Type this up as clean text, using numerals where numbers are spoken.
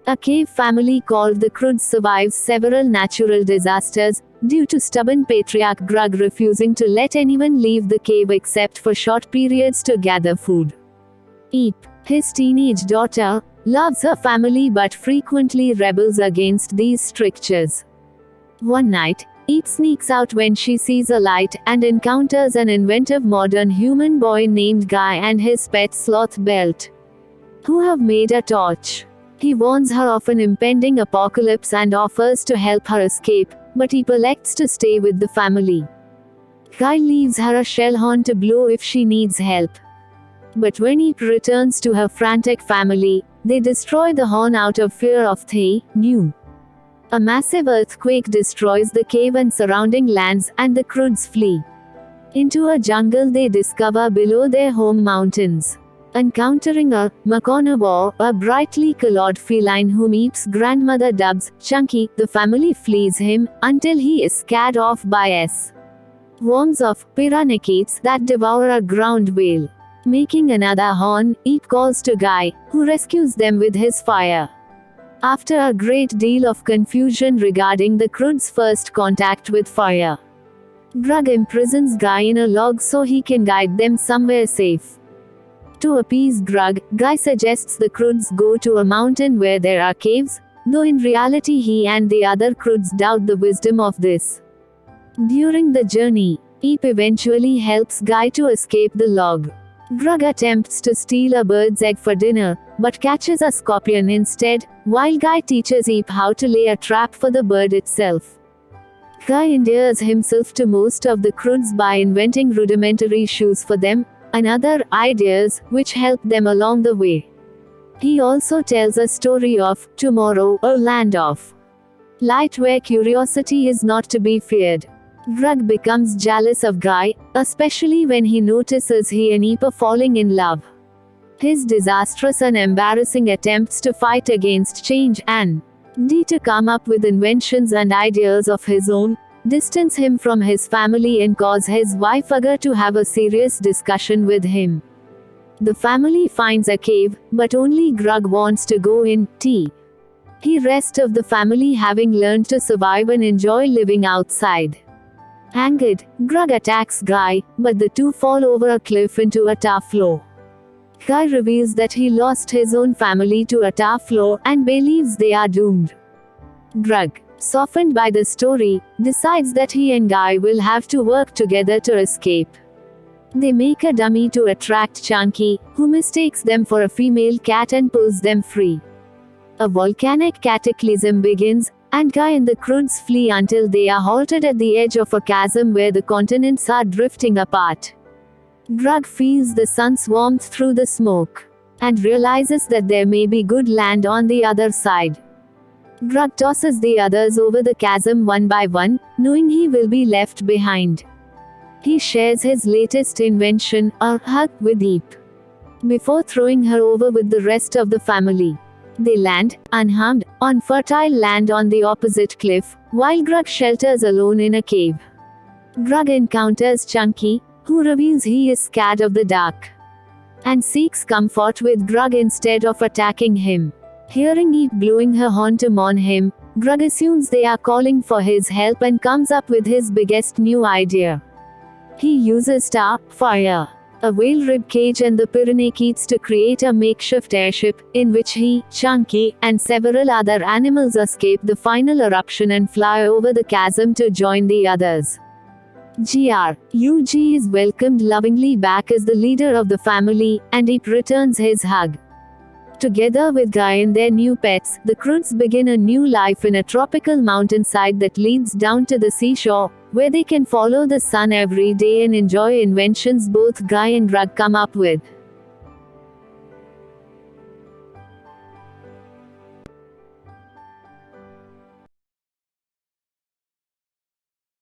A cave family called the Croods survives several natural disasters, due to stubborn patriarch Grug refusing to let anyone leave the cave except for short periods to gather food. Eep, his teenage daughter, loves her family but frequently rebels against these strictures. One night, Eep sneaks out when she sees a light and encounters an inventive modern human boy named Guy and his pet sloth Belt, who have made a torch. He warns her of an impending apocalypse and offers to help her escape, but Eep elects to stay with the family. Guy leaves her a shell horn to blow if she needs help. But when Eep returns to her frantic family, they destroy the horn out of fear of the new. A massive earthquake destroys the cave and surrounding lands, and the Croods flee into a jungle they discover below their home mountains. Encountering a carnivore, a brightly colored feline whom Eep's grandmother dubs Chunky, the family flees him, until he is scared off by swarms of piranhakids that devour a ground whale. Making another horn, Eep calls to Guy, who rescues them with his fire. After a great deal of confusion regarding the Croods' first contact with fire, Grug imprisons Guy in a log so he can guide them somewhere safe. To appease Grug, Guy suggests the Croods go to a mountain where there are caves, though in reality he and the other Croods doubt the wisdom of this. During the journey, Eep eventually helps Guy to escape the log. Grug attempts to steal a bird's egg for dinner, but catches a scorpion instead, while Guy teaches Eep how to lay a trap for the bird itself. Guy endears himself to most of the Croods by inventing rudimentary shoes for them, and other ideas, which help them along the way. He also tells a story of tomorrow, a land of light where curiosity is not to be feared. Grug becomes jealous of Guy, especially when he notices he and Eep are falling in love. His disastrous and embarrassing attempts to fight against change and to come up with inventions and ideas of his own distance him from his family and cause his wife Aga to have a serious discussion with him. The family finds a cave, but only Grug wants to go in. He rest of the family having learned to survive and enjoy living outside. Angered, Grug attacks Guy, but the two fall over a cliff into a tar floor. Guy reveals that he lost his own family to a tar floor and believes they are doomed. Grug, softened by the story, decides that he and Guy will have to work together to escape. They make a dummy to attract Chunky, who mistakes them for a female cat and pulls them free. A volcanic cataclysm begins, and Guy and the Croods flee until they are halted at the edge of a chasm where the continents are drifting apart. Grug feels the sun's warmth through the smoke, and realizes that there may be good land on the other side. Grug tosses the others over the chasm one by one, knowing he will be left behind. He shares his latest invention, a hug, with Eep, before throwing her over with the rest of the family. They land, unharmed, on fertile land on the opposite cliff, while Grug shelters alone in a cave. Grug encounters Chunky, who reveals he is scared of the dark, and seeks comfort with Grug instead of attacking him. Hearing Eep blowing her horn to mourn him, Grug assumes they are calling for his help and comes up with his biggest new idea. He uses fire, a whale rib cage and the piranhakids to create a makeshift airship, in which he, Chunky, and several other animals escape the final eruption and fly over the chasm to join the others. Grug is welcomed lovingly back as the leader of the family, and Eep returns his hug. Together with Guy and their new pets, the Croods begin a new life in a tropical mountainside that leads down to the seashore, where they can follow the sun every day and enjoy inventions both Guy and Grug come up with.